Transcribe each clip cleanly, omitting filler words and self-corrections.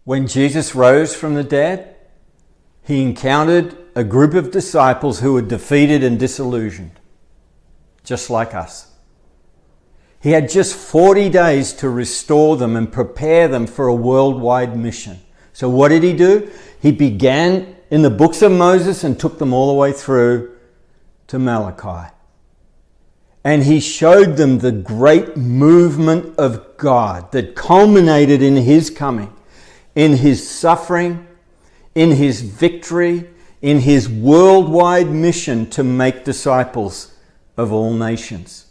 When Jesus rose from the dead, he encountered a group of disciples who were defeated and disillusioned, just like us. He had just 40 days to restore them and prepare them for a worldwide mission. So what did he do? He began in the books of Moses and took them all the way through to Malachi. And he showed them the great movement of God that culminated in his coming, in his suffering, in his victory, in his worldwide mission to make disciples of all nations.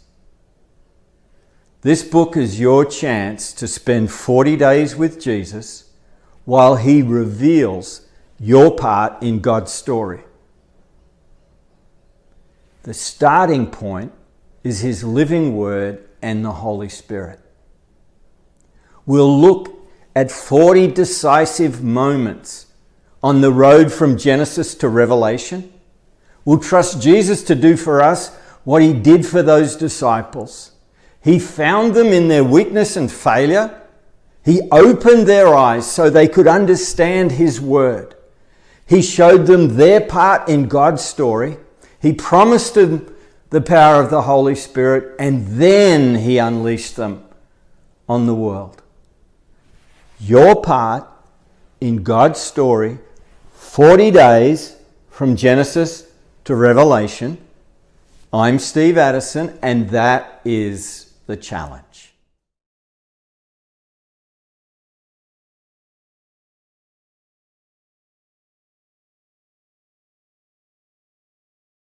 This book is your chance to spend 40 days with Jesus while he reveals your part in God's story. The starting point is his living word and the Holy Spirit. We'll look at 40 decisive moments on the road from Genesis to Revelation. We'll trust Jesus to do for us what he did for those disciples. He found them in their weakness and failure. He opened their eyes so they could understand his word. He showed them their part in God's story. He promised them the power of the Holy Spirit, and then he unleashed them on the world. Your part in God's story, 40 days from Genesis to Revelation. I'm Steve Addison, and that is the challenge.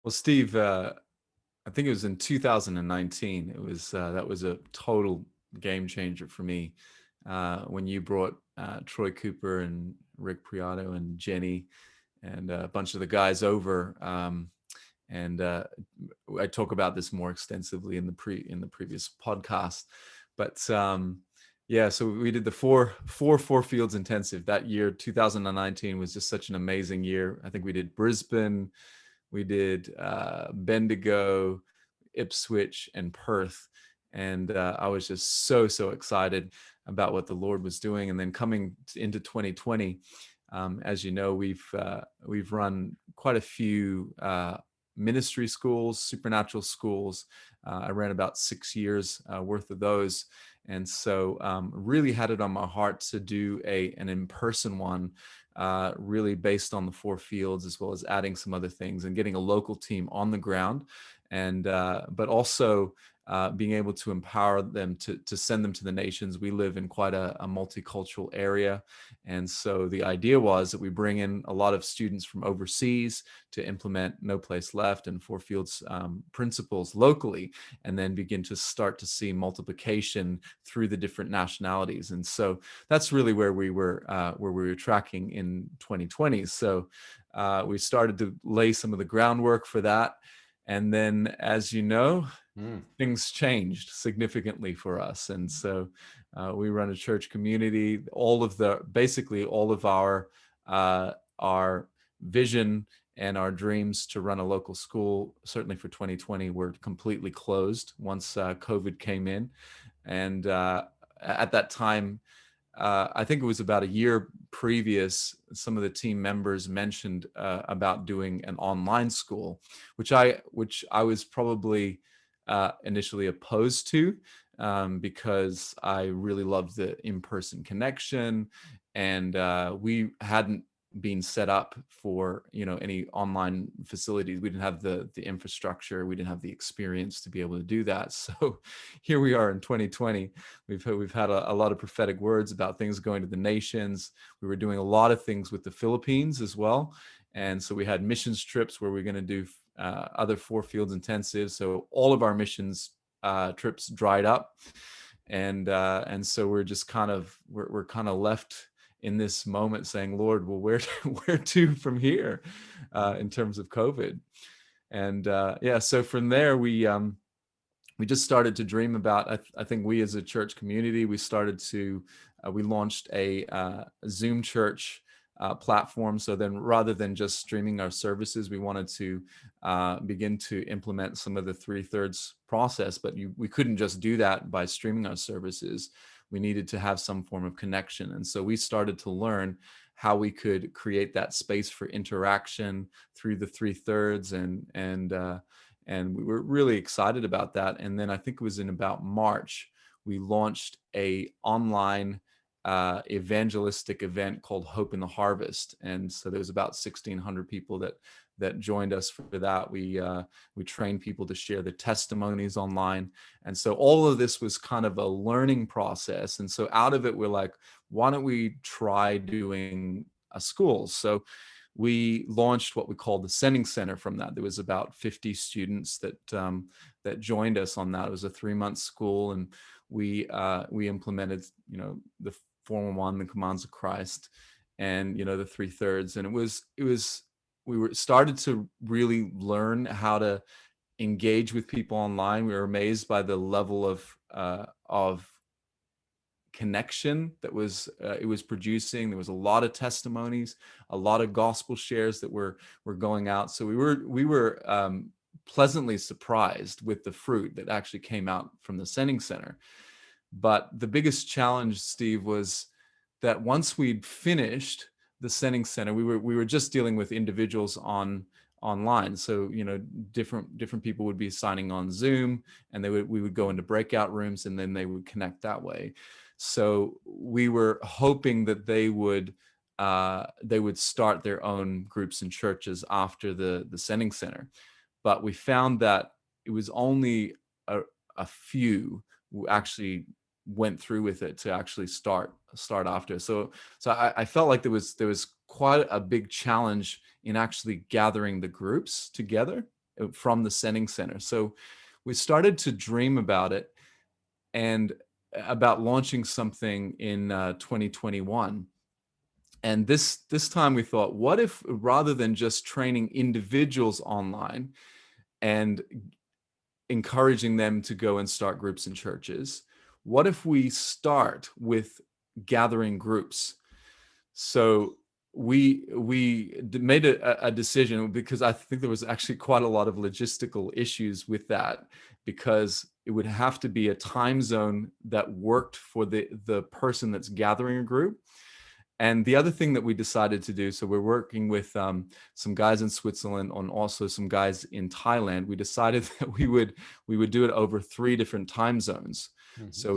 Well, Steve, I think it was in 2019. It was that was a total game changer for me when you brought Troy Cooper and Rick Priato and Jenny and a bunch of the guys over. And I talk about this more extensively in the previous podcast. But yeah, so we did the four fields intensive that year. 2019 was just such an amazing year. I think we did Brisbane, we did Bendigo, Ipswich, and Perth. And I was just so excited about what the Lord was doing. And then coming into 2020, as you know, we've run quite a few ministry schools, supernatural schools. I ran about 6 years worth of those. And so really had it on my heart to do an in-person one, really based on the four fields, as well as adding some other things and getting a local team on the ground. And but also being able to empower them to send them to the nations. We live in quite a multicultural area. And so the idea was that we bring in a lot of students from overseas to implement No Place Left and Four Fields principles locally, and then begin to start to see multiplication through the different nationalities. And so that's really where we were tracking in 2020. So we started to lay some of the groundwork for that. And then, as you know, things changed significantly for us. And so we run a church community. Basically all of our vision and our dreams to run a local school, certainly for 2020, were completely closed once COVID came in. And at that time, I think it was about a year previous, some of the team members mentioned about doing an online school, which I was probably initially opposed to because I really loved the in-person connection, and we hadn't been set up for any online facilities. We didn't have the infrastructure, we didn't have the experience to be able to do that. So here we are in 2020. We've had a lot of prophetic words about things going to the nations. We were doing a lot of things with the Philippines as well, and so we had missions trips where we're going to do other four fields intensives. So all of our missions trips dried up, and so we're just kind of left in this moment saying, Lord, well, where to from here in terms of COVID? And so from there we just started to dream about. I think we as a church community, we launched a Zoom church platform. So then rather than just streaming our services, we wanted to begin to implement some of the 3/3 process, but we couldn't just do that by streaming our services. We needed to have some form of connection. And so we started to learn how we could create that space for interaction through the 3/3, and we were really excited about that. And then I think it was in about March, we launched a online evangelistic event called Hope in the Harvest. And so there was about 1,600 people that joined us for that. We trained people to share the testimonies online. And so all of this was kind of a learning process. And so out of it, we're like, why don't we try doing a school? So we launched what we called the Sending Center from that. There was about 50 students that joined us on that. It was a 3-month school, and we implemented, the 411, the commands of Christ, and the 3/3. And we were started to really learn how to engage with people online. We were amazed by the level of connection that it was producing. There was a lot of testimonies, a lot of gospel shares that were going out. So we were pleasantly surprised with the fruit that actually came out from the Sending Center. But the biggest challenge, Steve, was that once we'd finished the Sending Center, we were just dealing with individuals online. So different people would be signing on Zoom, and we would go into breakout rooms, and then they would connect that way. So we were hoping that they would start their own groups and churches after the Sending Center. But we found that it was only a few who actually went through with it to actually start after. So I felt like there was quite a big challenge in actually gathering the groups together from the Sending Center. So we started to dream about it and about launching something in 2021. And this time we thought, what if rather than just training individuals online and encouraging them to go and start groups and churches, what if we start with gathering groups? So we made a decision, because I think there was actually quite a lot of logistical issues with that, because it would have to be a time zone that worked for the person that's gathering a group. And the other thing that we decided to do, so we're working with some guys in Switzerland and also some guys in Thailand. We decided that we would do it over 3 different time zones. Mm-hmm. So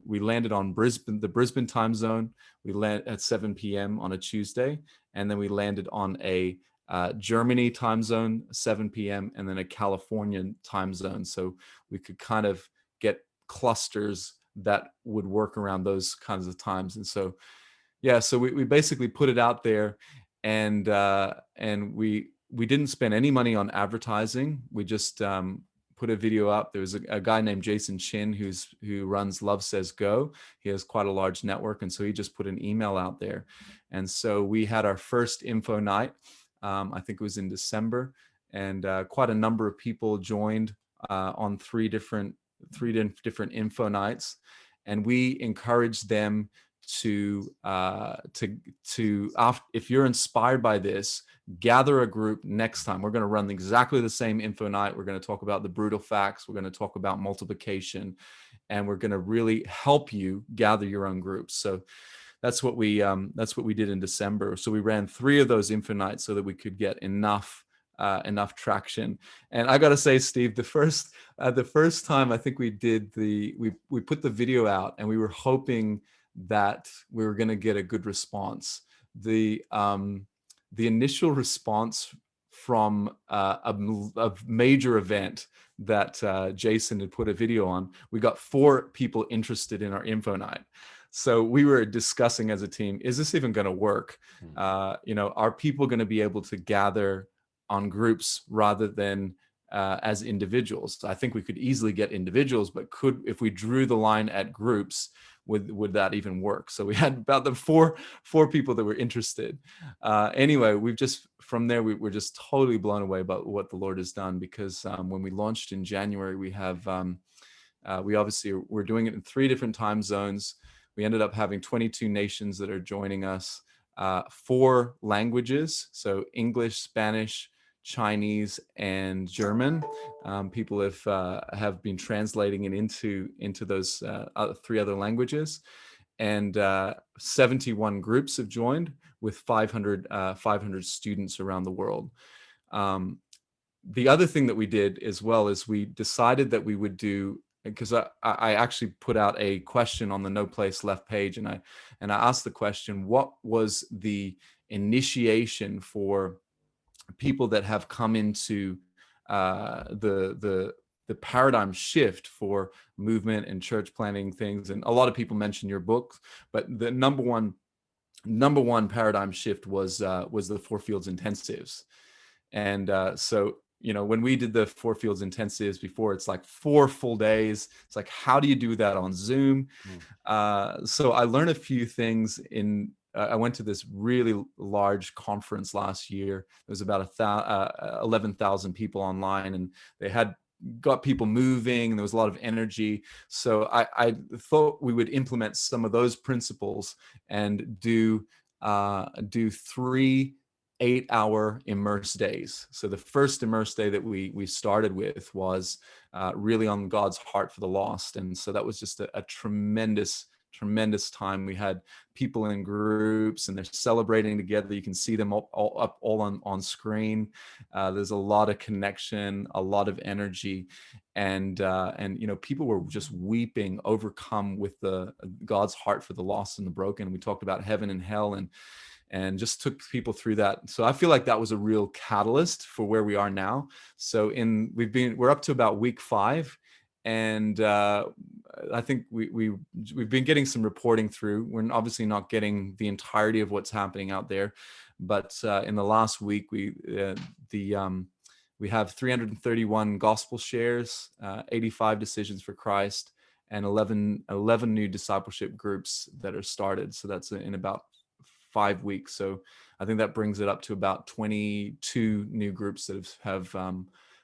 we landed on the Brisbane time zone. We landed at 7 p.m. on a Tuesday, and then we landed on a Germany time zone, 7 p.m., and then a California time zone. So we could kind of get clusters that would work around those kinds of times. And so so we basically put it out there, and we didn't spend any money on advertising. We just put a video up. There was a guy named Jason Chin who runs Love Says Go. He has quite a large network, and so he just put an email out there. And so we had our first info night. I think it was in December, and quite a number of people joined on 3 different info nights, and we encouraged them to if you're inspired by this, gather a group next time. We're going to run exactly the same info night. We're going to talk about the brutal facts. We're going to talk about multiplication, and we're going to really help you gather your own groups. So that's what we did in December. So we ran 3 of those info nights so that we could get enough traction. And I got to say, Steve, the first time I think we put the video out, and we were hoping that we were going to get a good response. The initial response from a major event that Jason had put a video on, we got 4 people interested in our info night. So we were discussing as a team, is this even going to work? Are people going to be able to gather on groups rather than as individuals? I think we could easily get individuals, but if we drew the line at groups, would that even work? So we had about the four people that were interested. Anyway, from there we're just totally blown away about what the Lord has done, because when we launched in January, we obviously we're doing it in 3 different time zones. We ended up having 22 nations that are joining us. 4 languages, so English, Spanish, Chinese, and German. People have been translating it into those 3 other languages, and 71 groups have joined with 500 students around the world. The other thing that we did as well is we decided that we would do, because I actually put out a question on the No Place Left page, and I asked the question, what was the initiation for people that have come into the paradigm shift for movement and church planting things? And a lot of people mention your book, but the number one paradigm shift was the 4 Fields intensives. And so, when we did the 4 Fields intensives before, it's like 4 full days. It's like, how do you do that on Zoom? So I learned a few things I went to this really large conference last year. There was about 11,000 people online, and they had got people moving, and there was a lot of energy. So I thought we would implement some of those principles and do 3 8-hour immerse days. So the first immerse day that we started with was really on God's heart for the lost. And so that was just a tremendous time. We had people in groups, and they're celebrating together. You can see them all on screen. There's a lot of connection, a lot of energy, and people were just weeping, overcome with God's heart for the lost and the broken. We talked about heaven and hell, and just took people through that. So I feel like that was a real catalyst for where we are now. So we're up to about week 5, and I think we've been getting some reporting through. We're obviously not getting the entirety of what's happening out there, but in the last week we have 331 gospel shares, 85 decisions for Christ, and 11 new discipleship groups that are started. So that's in about 5 weeks. So I think that brings it up to about 22 new groups that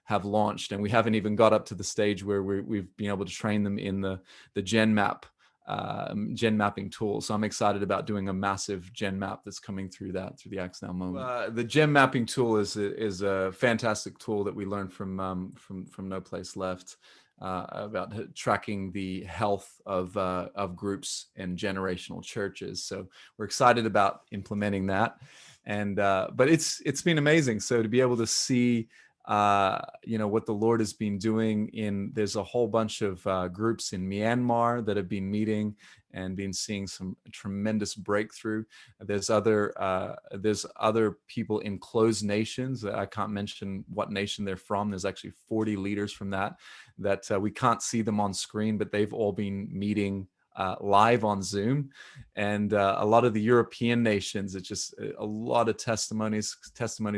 have launched, and we haven't even got up to the stage where we've been able to train them in the gen mapping tool. So I'm excited about doing a massive gen map that's coming through the Acts Now moment. The gen mapping tool is a fantastic tool that we learned from No Place Left. About tracking the health of groups and generational churches. So we're excited about implementing that, and but it's been amazing. So to be able to see what the Lord has been doing there's a whole bunch of groups in Myanmar that have been meeting and been seeing some tremendous breakthrough. There's other people in closed nations. I can't mention what nation they're from. There's actually 40 leaders from that we can't see them on screen, but they've all been meeting live on Zoom. And a lot of the European nations, it's just a lot of testimonies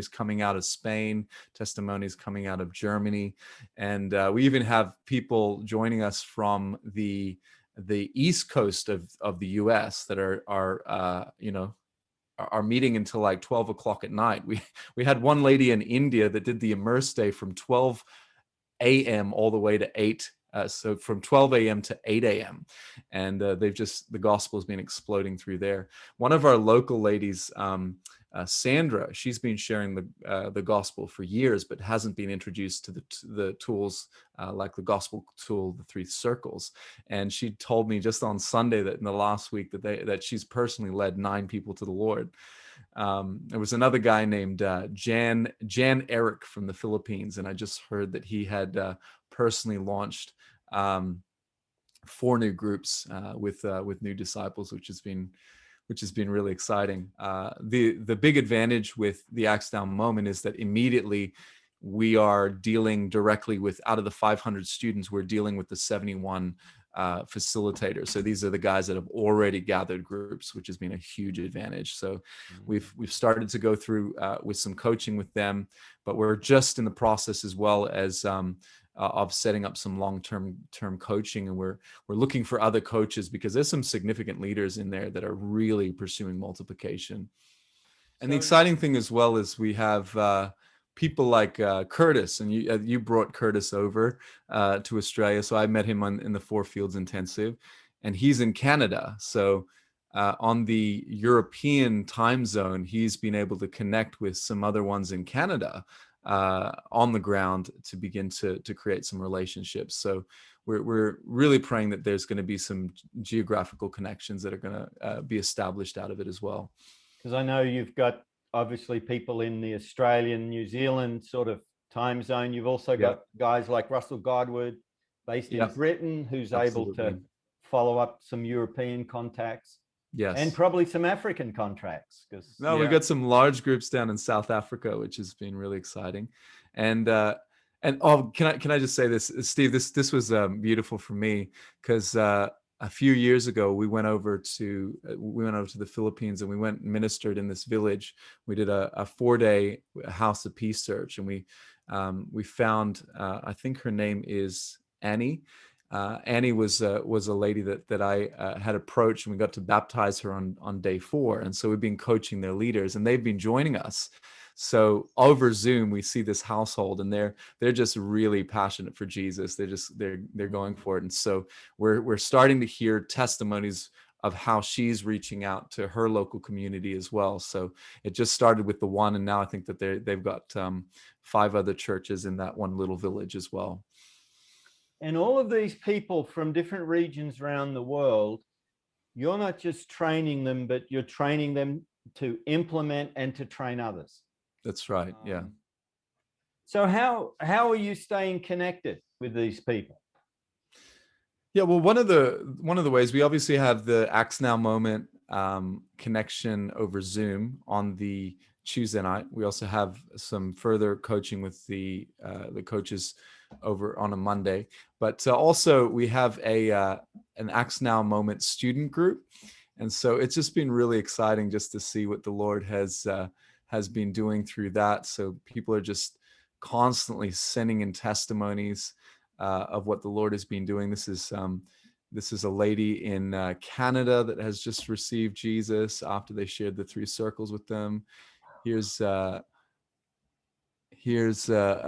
coming out of Spain, testimonies coming out of Germany. And we even have people joining us from the East Coast of the US that are meeting until like 12 o'clock at night. We had one lady in India that did the immerse day from 12 a.m. all the way to 8. So from 12 a.m. to 8 a.m. And the gospel has been exploding through there. One of our local ladies, Sandra, she's been sharing the gospel for years, but hasn't been introduced to the tools like the gospel tool, the 3 circles. And she told me just on Sunday that in the last week that she's personally led 9 people to the Lord. There was another guy named Jan Eric from the Philippines, and I just heard that he had personally launched 4 new groups with new disciples, which has been really exciting. The big advantage with the Acts Now moment is that immediately we are dealing directly with, out of the 500 students, we're dealing with the 71 facilitators. So these are the guys that have already gathered groups, which has been a huge advantage. So we've started to go through with some coaching with them, but we're just in the process as well as of setting up some long-term coaching, and we're looking for other coaches because there's some significant leaders in there that are really pursuing multiplication. And the exciting thing as well is we have people like Curtis, and you brought Curtis over to Australia. So I met him in the 4 Fields intensive, and he's in Canada. So on the European time zone, he's been able to connect with some other ones in Canada on the ground to begin to create some relationships. So we're really praying that there's going to be some geographical connections that are going to be established out of it as well. Because I know you've got obviously people in the Australian, New Zealand sort of time zone. You've also got guys like Russell Godward based in Britain, who's able to follow up some European contacts. Yes. And probably some African contracts. No, we've got some large groups down in South Africa, which has been really exciting. And can I just say this, Steve, this was beautiful for me, because a few years ago we went over to the Philippines, and we went and ministered in this village. We did a 4-day House of Peace search, and we found I think her name is Annie. Annie was a lady that I had approached, and we got to baptize her on day 4. And so we've been coaching their leaders, and they've been joining us. So over Zoom, we see this household, and they're just really passionate for Jesus. They're going for it. And so we're starting to hear testimonies of how she's reaching out to her local community as well. So it just started with the one, and now I think that they've got 5 other churches in that one little village as well. And all of these people from different regions around the world, you're not just training them, but you're training them to implement and to train others. That's right. Yeah. So how are you staying connected with these people? Yeah, well, one of the ways, we obviously have the Acts Now moment connection over Zoom on the Tuesday night. We also have some further coaching with the coaches over on a Monday, but also we have an Acts Now moment student group, and so it's just been really exciting just to see what the Lord has been doing through that. So people are just constantly sending in testimonies of what the Lord has been doing. This is a lady in Canada that has just received Jesus after they shared the 3 circles with them. Here's a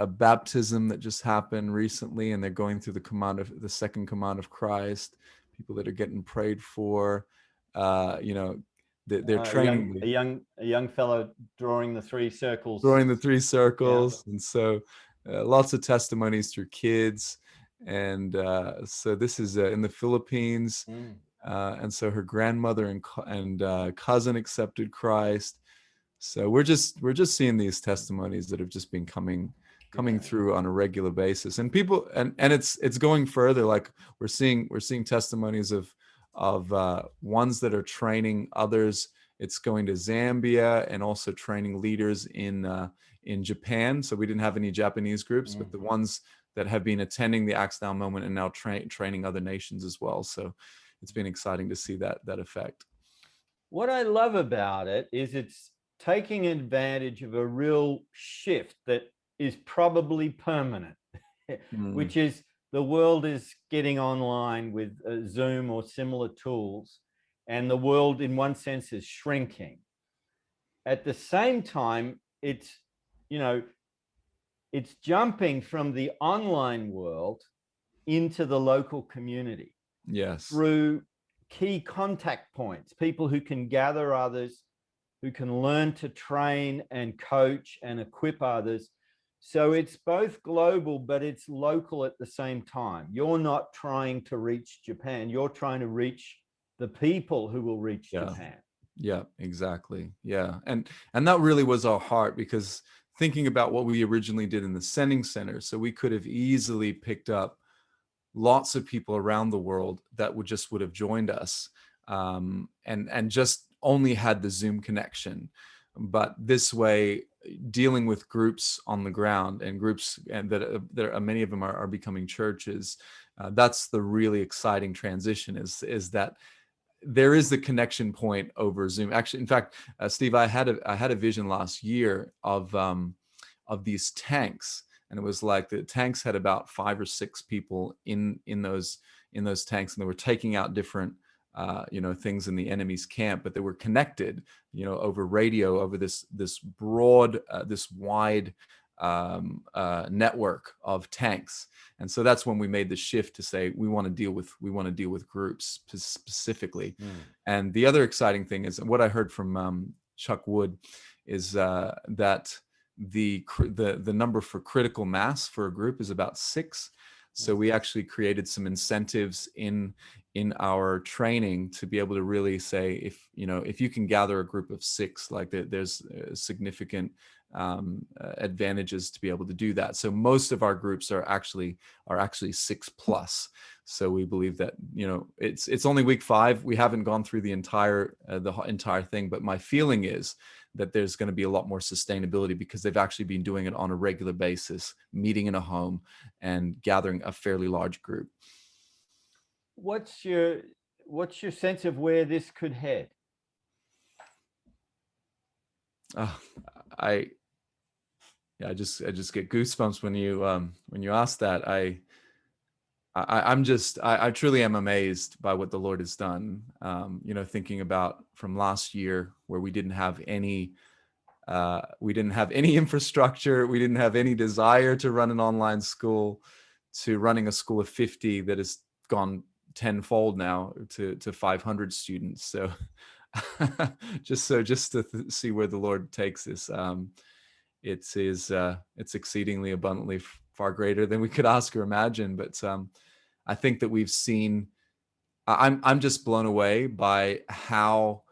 baptism that just happened recently, and they're going through the second command of Christ. People that are getting prayed for, they're training a young fellow drawing the 3 circles. Yeah. And so lots of testimonies through kids, and so this is in the Philippines, and so her grandmother and cousin accepted Christ. So we're just seeing these testimonies that have just been coming through on a regular basis, and people and it's going further. Like we're seeing testimonies of ones that are training others. It's going to Zambia, and also training leaders in Japan. So we didn't have any Japanese groups, but the ones that have been attending the Acts Now moment and now training other nations as well. So it's been exciting to see that effect. What I love about it is it's taking advantage of a real shift that is probably permanent, which is the world is getting online with Zoom or similar tools, and the world in one sense is shrinking. At the same time, it's jumping from the online world into the local community. Yes. Through key contact points, people who can gather others, who can learn to train and coach and equip others. So it's both global, but it's local at the same time. You're not trying to reach Japan. You're trying to reach the people who will reach Japan. Yeah, exactly. Yeah. And that really was our heart, because thinking about what we originally did in the Sending Center, so we could have easily picked up lots of people around the world that would have joined us, and just only had the Zoom connection. But this way, dealing with groups on the ground, and groups, and that many of them are becoming churches, that's the really exciting transition, is that there is the connection point over Zoom. Actually, in fact, Steve, I had a vision last year of these tanks, and it was like the tanks had about 5 or 6 people in those tanks, and they were taking out different things in the enemy's camp, but they were connected, over radio, over this broad, this wide network of tanks. And so that's when we made the shift to say we want to deal with groups specifically. And the other exciting thing is what I heard from Chuck Wood is that the number for critical mass for a group is about 6. So we actually created some incentives in our training to be able to really say, if you can gather a group of 6, like there's significant advantages to be able to do that. So most of our groups are actually 6 plus. So we believe that it's only week 5. We haven't gone through the entire thing, but my feeling is that there's going to be a lot more sustainability because they've actually been doing it on a regular basis, meeting in a home and gathering a fairly large group. What's your sense of where this could head? I just get goosebumps when you ask that. I truly am amazed by what the Lord has done. Thinking about from last year where we didn't have any infrastructure, we didn't have any desire to run an online school, to running a school of 50 that has gone tenfold now to 500 students. So just to see where the Lord takes us, it's exceedingly abundantly far greater than we could ask or imagine. But I think that we've seen, I'm just blown away by how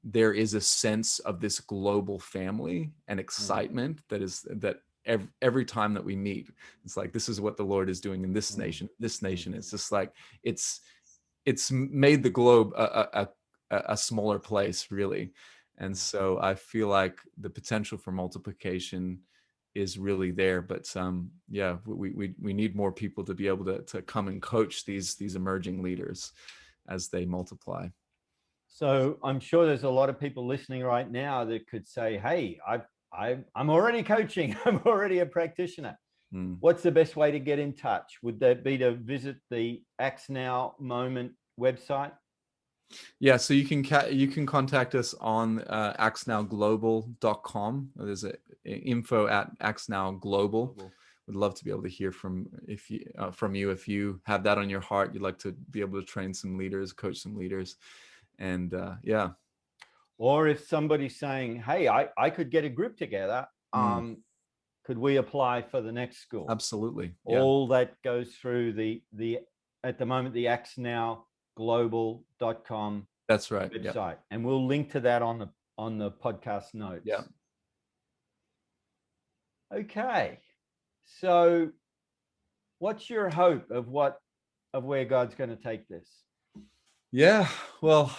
there is a sense of this global family and excitement that every time that we meet, it's like, this is what the Lord is doing in this nation. It's just like, it's made the globe a smaller place, really. And so I feel like the potential for multiplication is really there. But we need more people to be able to come and coach these emerging leaders as they multiply. So I'm sure there's a lot of people listening right now that could say, hey, I'm already coaching. I'm already a practitioner. What's the best way to get in touch? Would that be to visit the Acts Now Moment website? Yeah, so you can contact us on actsnowglobal.com. There's info at actsnowglobal. Would love to be able to hear from you if you have that on your heart. You'd like to be able to train some leaders, coach some leaders, and Or if somebody's saying, hey, I could get a group together, could we apply for the next school? Absolutely. All that goes through the at the moment, the actsnowglobal.com that's right website. And we'll link to that on the podcast notes. Yeah. Okay. So what's your hope of where God's going to take this? Yeah, well,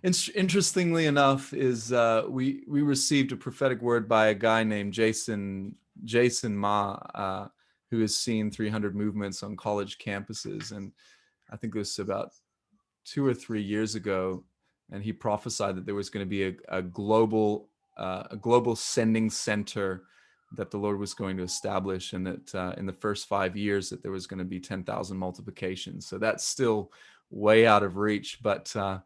interestingly enough, is we received a prophetic word by a guy named Jason Ma, who has seen 300 movements on college campuses, and I think it was about 2 or 3 years ago, and he prophesied that there was going to be a global sending center that the Lord was going to establish, and that in the first 5 years that there was going to be 10,000 multiplications. So that's still way out of reach, but to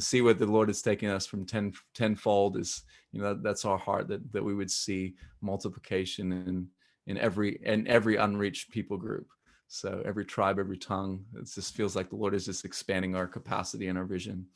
see what the Lord is taking us from tenfold is, that's our heart, that we would see multiplication in every unreached people group. So every tribe, every tongue, it just feels like the Lord is just expanding our capacity and our vision.